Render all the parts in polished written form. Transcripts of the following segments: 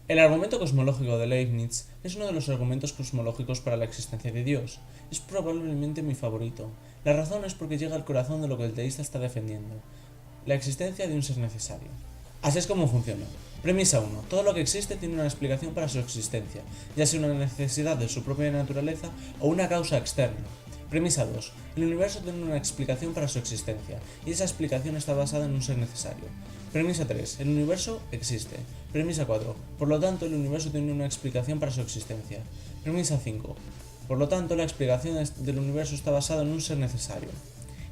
El argumento cosmológico de Leibniz es uno de los argumentos cosmológicos para la existencia de Dios. Es probablemente mi favorito. La razón es porque llega al corazón de lo que el teísta está defendiendo: la existencia de un ser necesario. Así es como funciona. Premisa 1. Todo lo que existe tiene una explicación para su existencia, ya sea una necesidad de su propia naturaleza o una causa externa. Premisa 2. El universo tiene una explicación para su existencia, y esa explicación está basada en un ser necesario. Premisa 3. El universo existe. Premisa 4. Por lo tanto, el universo tiene una explicación para su existencia. Premisa 5. Por lo tanto, la explicación del universo está basada en un ser necesario.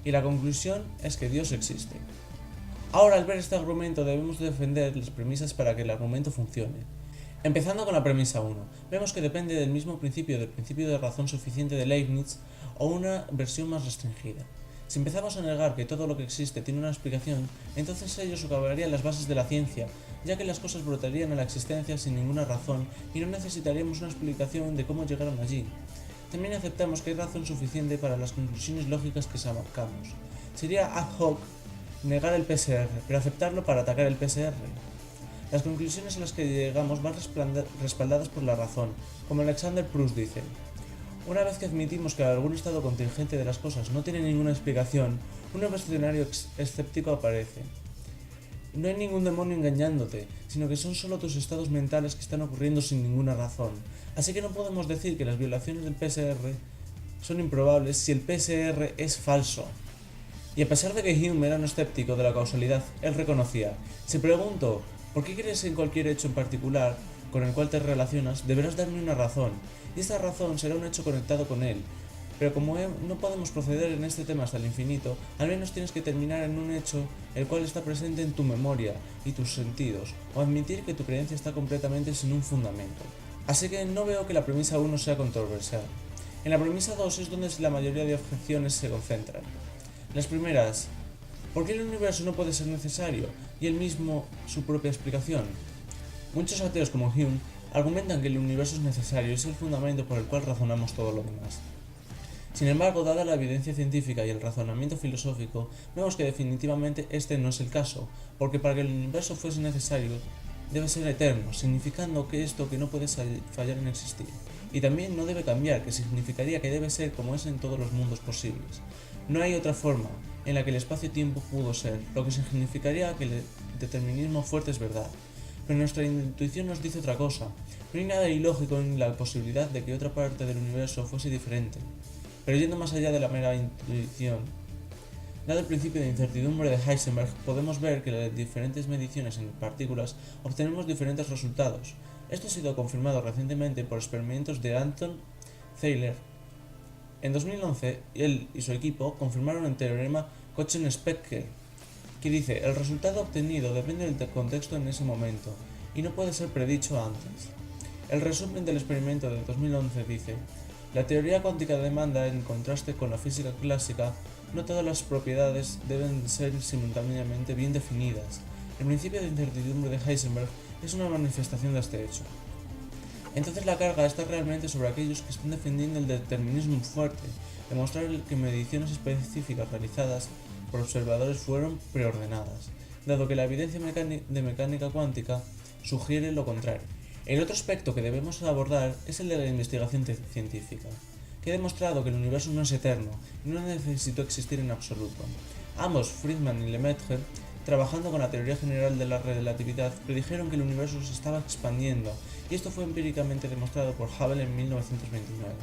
Y la conclusión es que Dios existe. Ahora, al ver este argumento, debemos defender las premisas para que el argumento funcione. Empezando con la premisa 1, vemos que depende del mismo principio de razón suficiente de Leibniz o una versión más restringida. Si empezamos a negar que todo lo que existe tiene una explicación, entonces ello socavaría las bases de la ciencia, ya que las cosas brotarían a la existencia sin ninguna razón y no necesitaríamos una explicación de cómo llegaron allí. También aceptamos que hay razón suficiente para las conclusiones lógicas que sacamos. Sería ad hoc negar el PCR, pero aceptarlo para atacar el PCR. Las conclusiones a las que llegamos van respaldadas por la razón, como Alexander Proust dice. Una vez que admitimos que algún estado contingente de las cosas no tiene ninguna explicación, un nuevo escenario escéptico aparece. No hay ningún demonio engañándote, sino que son solo tus estados mentales que están ocurriendo sin ninguna razón. Así que no podemos decir que las violaciones del PCR son improbables si el PCR es falso. Y a pesar de que Hume era un escéptico de la causalidad, él reconocía: si pregunto ¿por qué crees en cualquier hecho en particular con el cual te relacionas? Deberás darme una razón, y esta razón será un hecho conectado con él. Pero como no podemos proceder en este tema hasta el infinito, al menos tienes que terminar en un hecho el cual está presente en tu memoria y tus sentidos, o admitir que tu creencia está completamente sin un fundamento. Así que no veo que la premisa 1 sea controversial. En la premisa 2 es donde la mayoría de objeciones se concentran. Las primeras: ¿por qué el universo no puede ser necesario? Y él mismo su propia explicación. Muchos ateos como Hume argumentan que el universo es necesario y es el fundamento por el cual razonamos todo lo demás. Sin embargo, dada la evidencia científica y el razonamiento filosófico, vemos que definitivamente este no es el caso, porque para que el universo fuese necesario, debe ser eterno, significando que esto que no puede fallar en existir. Y también no debe cambiar, que significaría que debe ser como es en todos los mundos posibles. No hay otra forma en la que el espacio-tiempo pudo ser, lo que significaría que el determinismo fuerte es verdad. Pero nuestra intuición nos dice otra cosa. No hay nada ilógico en la posibilidad de que otra parte del universo fuese diferente. Pero yendo más allá de la mera intuición, dado el principio de incertidumbre de Heisenberg, podemos ver que en las diferentes mediciones en partículas obtenemos diferentes resultados. Esto ha sido confirmado recientemente por experimentos de Anton Zeilinger. En 2011, él y su equipo confirmaron el teorema Kochen-Speckle, que dice: el resultado obtenido depende del contexto en ese momento, y no puede ser predicho antes. El resumen del experimento de 2011 dice: la teoría cuántica demanda, en contraste con la física clásica, no todas las propiedades deben ser simultáneamente bien definidas. El principio de incertidumbre de Heisenberg es una manifestación de este hecho. Entonces la carga está realmente sobre aquellos que están defendiendo el determinismo fuerte, demostrar que mediciones específicas realizadas por observadores fueron preordenadas, dado que la evidencia de mecánica cuántica sugiere lo contrario. El otro aspecto que debemos abordar es el de la investigación científica, que ha demostrado que el universo no es eterno y no necesitó existir en absoluto. Ambos, Friedman y Lemaitre, trabajando con la teoría general de la relatividad, predijeron que el universo se estaba expandiendo, y esto fue empíricamente demostrado por Hubble en 1929.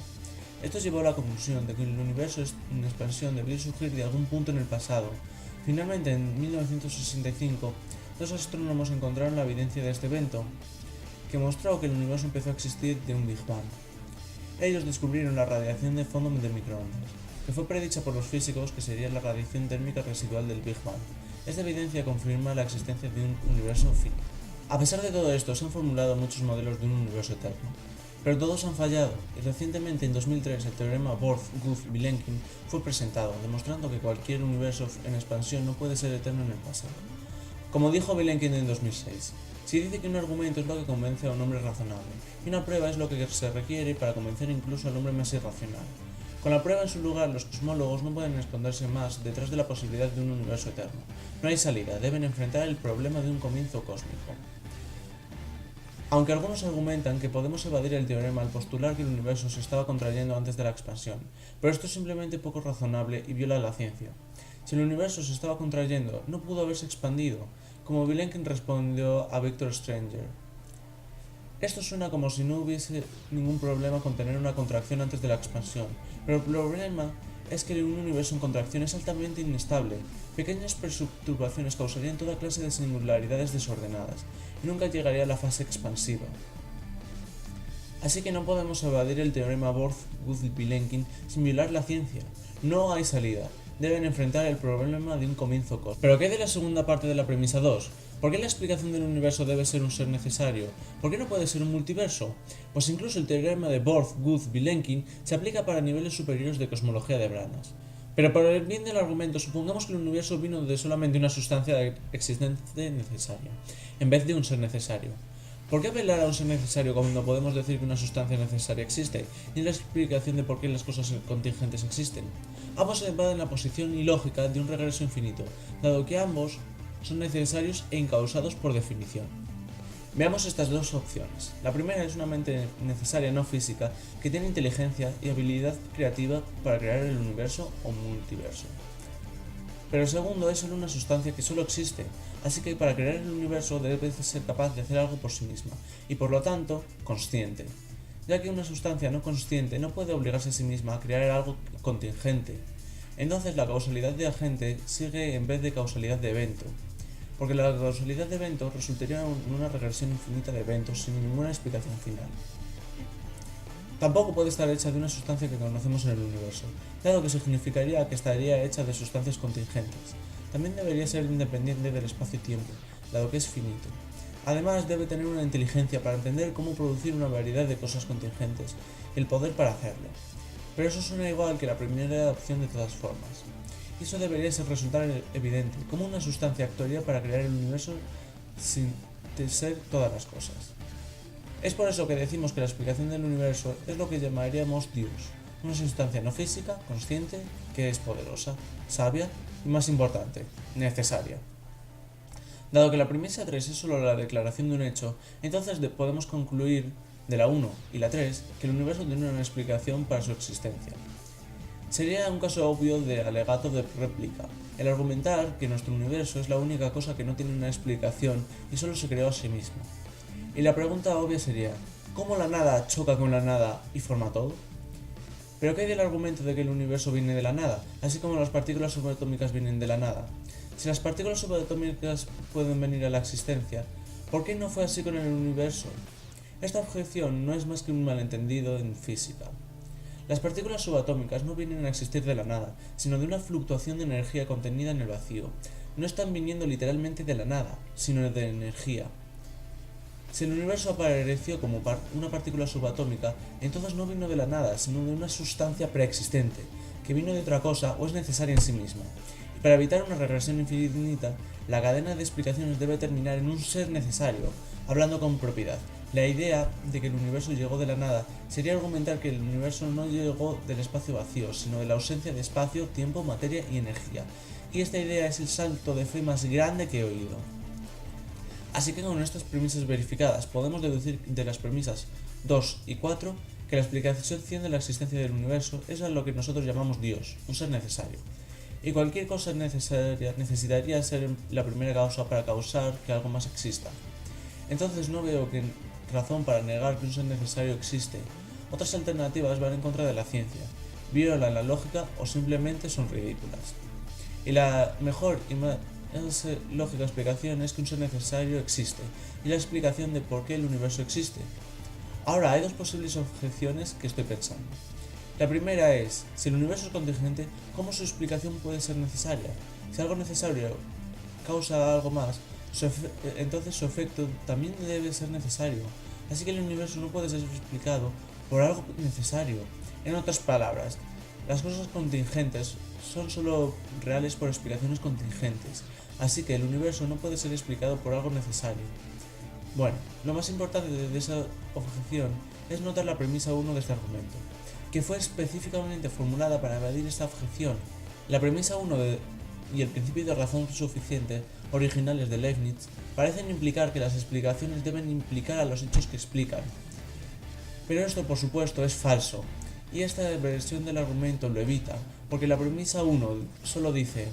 Esto llevó a la conclusión de que el universo en expansión debió surgir de algún punto en el pasado. Finalmente, en 1965, dos astrónomos encontraron la evidencia de este evento, que mostró que el universo empezó a existir de un Big Bang. Ellos descubrieron la radiación de fondo de microondas, que fue predicha por los físicos que sería la radiación térmica residual del Big Bang. Esta evidencia confirma la existencia de un universo finito. A pesar de todo esto, se han formulado muchos modelos de un universo eterno, pero todos han fallado, y recientemente en 2003 el teorema Born-Guth-Vilenkin fue presentado, demostrando que cualquier universo en expansión no puede ser eterno en el pasado. Como dijo Vilenkin en 2006, se dice que un argumento es lo que convence a un hombre razonable, y una prueba es lo que se requiere para convencer incluso al hombre más irracional. Con la prueba en su lugar, los cosmólogos no pueden esconderse más detrás de la posibilidad de un universo eterno. No hay salida, deben enfrentar el problema de un comienzo cósmico. Aunque algunos argumentan que podemos evadir el teorema al postular que el universo se estaba contrayendo antes de la expansión, pero esto es simplemente poco razonable y viola la ciencia. Si el universo se estaba contrayendo, no pudo haberse expandido, como Vilenkin respondió a Victor Stranger. Esto suena como si no hubiese ningún problema con tener una contracción antes de la expansión, pero el problema es que un universo en contracción es altamente inestable. Pequeñas perturbaciones causarían toda clase de singularidades desordenadas, y nunca llegaría a la fase expansiva. Así que no podemos evadir el teorema Born-Guth-Vilenkin sin violar la ciencia. No hay salida. Deben enfrentar el problema de un comienzo cósmico. ¿Pero qué hay de la segunda parte de la premisa 2? ¿Por qué la explicación del universo debe ser un ser necesario? ¿Por qué no puede ser un multiverso? Pues incluso el teorema de Born-Guth-Vilenkin se aplica para niveles superiores de cosmología de branas. Pero por el bien del argumento, supongamos que el universo vino de solamente una sustancia existente necesaria, en vez de un ser necesario. ¿Por qué apelar a un ser necesario cuando podemos decir que una sustancia necesaria existe? Y la explicación de por qué las cosas contingentes existen. Ambos se evaden la posición ilógica de un regreso infinito, dado que ambos son necesarios e incausados por definición. Veamos estas dos opciones. La primera es una mente necesaria no física que tiene inteligencia y habilidad creativa para crear el universo o multiverso. Pero el segundo es solo una sustancia que solo existe, así que para crear el universo debe ser capaz de hacer algo por sí misma, y por lo tanto, consciente, ya que una sustancia no consciente no puede obligarse a sí misma a crear algo contingente. Entonces la causalidad de agente sigue en vez de causalidad de evento, porque la causalidad de evento resultaría en una regresión infinita de eventos sin ninguna explicación final. Tampoco puede estar hecha de una sustancia que conocemos en el universo, dado que significaría que estaría hecha de sustancias contingentes. También debería ser independiente del espacio-tiempo, dado que es finito. Además, debe tener una inteligencia para entender cómo producir una variedad de cosas contingentes y el poder para hacerlo. Pero eso suena igual que la primera opción de todas formas. Y eso debería resultar evidente, cómo una sustancia actuaría para crear el universo sin ser todas las cosas. Es por eso que decimos que la explicación del universo es lo que llamaríamos Dios, una sustancia no física, consciente, que es poderosa, sabia y, más importante, necesaria. Dado que la premisa 3 es solo la declaración de un hecho, entonces podemos concluir de la 1 y la 3 que el universo tiene una explicación para su existencia. Sería un caso obvio de alegato de réplica, el argumentar que nuestro universo es la única cosa que no tiene una explicación y solo se creó a sí mismo. Y la pregunta obvia sería, ¿cómo la nada choca con la nada y forma todo? ¿Pero qué hay del argumento de que el universo viene de la nada, así como las partículas subatómicas vienen de la nada? Si las partículas subatómicas pueden venir a la existencia, ¿por qué no fue así con el universo? Esta objeción no es más que un malentendido en física. Las partículas subatómicas no vienen a existir de la nada, sino de una fluctuación de energía contenida en el vacío. No están viniendo literalmente de la nada, sino de energía. Si el universo apareció como una partícula subatómica, entonces no vino de la nada, sino de una sustancia preexistente, que vino de otra cosa o es necesaria en sí misma. Y para evitar una regresión infinita, la cadena de explicaciones debe terminar en un ser necesario, hablando con propiedad. La idea de que el universo llegó de la nada sería argumentar que el universo no llegó del espacio vacío, sino de la ausencia de espacio, tiempo, materia y energía. Y esta idea es el salto de fe más grande que he oído. Así que con estas premisas verificadas podemos deducir de las premisas 2 y 4 que la explicación de la existencia del universo es a lo que nosotros llamamos Dios, un ser necesario. Y cualquier cosa necesaria necesitaría ser la primera causa para causar que algo más exista. Entonces no veo razón para negar que un ser necesario existe. Otras alternativas van en contra de la ciencia, violan la lógica o simplemente son ridículas. Y la mejor y más lógica explicación es que un ser necesario existe, y la explicación de por qué el universo existe. Ahora, hay dos posibles objeciones que estoy pensando. La primera es, si el universo es contingente, ¿cómo su explicación puede ser necesaria? Si algo necesario causa algo más, entonces su efecto también debe ser necesario. Así que el universo no puede ser explicado por algo necesario. En otras palabras, las cosas contingentes son solo reales por explicaciones contingentes, así que el universo no puede ser explicado por algo necesario. Bueno, lo más importante de esa objeción es notar la premisa 1 de este argumento, que fue específicamente formulada para evadir esta objeción. La premisa 1 y el principio de razón suficiente originales de Leibniz parecen implicar que las explicaciones deben implicar a los hechos que explican. Pero esto por supuesto es falso, y esta versión del argumento lo evita, porque la premisa 1 solo dice: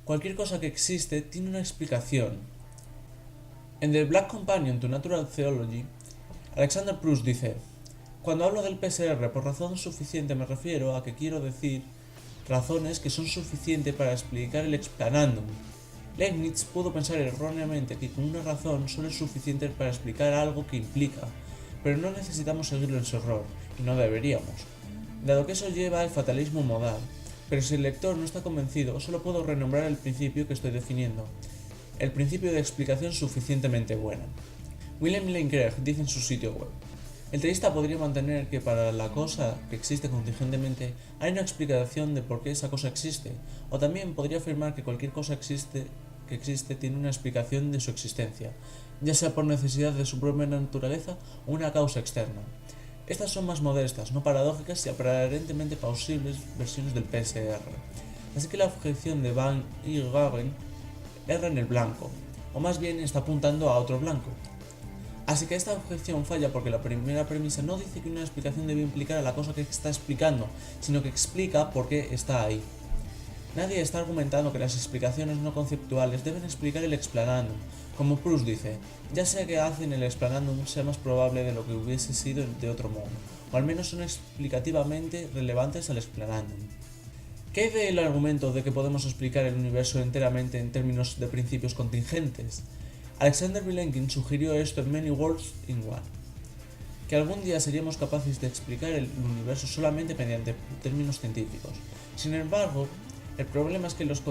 cualquier cosa que existe tiene una explicación. En The Black Companion to Natural Theology, Alexander Proust dice: cuando hablo del PCR por razón suficiente me refiero a que quiero decir razones que son suficientes para explicar el explanandum. Leibniz pudo pensar erróneamente que con una razón solo es suficiente para explicar algo que implica, pero no necesitamos seguirlo en su error, y no deberíamos, dado que eso lleva al fatalismo modal. Pero si el lector no está convencido, solo puedo renombrar el principio que estoy definiendo, el principio de explicación suficientemente buena. William Lane Craig dice en su sitio web: el teísta podría mantener que para la cosa que existe contingentemente hay una explicación de por qué esa cosa existe, o también podría afirmar que cualquier cosa que existe tiene una explicación de su existencia, ya sea por necesidad de su propia naturaleza o una causa externa. Estas son más modestas, no paradójicas y aparentemente plausibles versiones del PCR. Así que la objeción de Van y Gaggen erra en el blanco, o más bien está apuntando a otro blanco. Así que esta objeción falla porque la primera premisa no dice que una explicación debe implicar a la cosa que está explicando, sino que explica por qué está ahí. Nadie está argumentando que las explicaciones no conceptuales deben explicar el explanandum, como Proust dice, ya sea que hacen el explanandum sea más probable de lo que hubiese sido de otro modo, o al menos son explicativamente relevantes al explanandum. ¿Qué hay del argumento de que podemos explicar el universo enteramente en términos de principios contingentes? Alexander Vilenkin sugirió esto en Many Worlds in One, que algún día seríamos capaces de explicar el universo solamente mediante términos científicos. Sin embargo, el problema es que los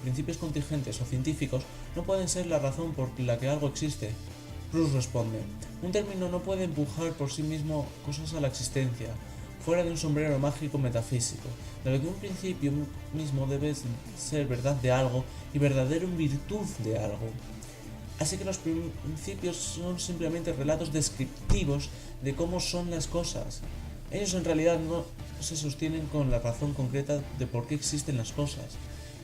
principios contingentes o científicos no pueden ser la razón por la que algo existe. Proust responde: un término no puede empujar por sí mismo cosas a la existencia, fuera de un sombrero mágico metafísico, dado que un principio mismo debe ser verdad de algo y verdadero en virtud de algo. Así que los principios son simplemente relatos descriptivos de cómo son las cosas. Ellos en realidad no se sostienen con la razón concreta de por qué existen las cosas.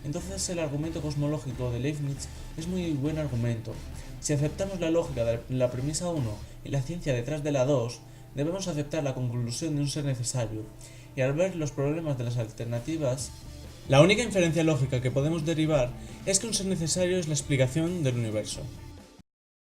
Entonces el argumento cosmológico de Leibniz es muy buen argumento. Si aceptamos la lógica de la premisa 1 y la ciencia detrás de la 2, debemos aceptar la conclusión de un ser necesario. Y al ver los problemas de las alternativas, la única inferencia lógica que podemos derivar es que un ser necesario es la explicación del universo.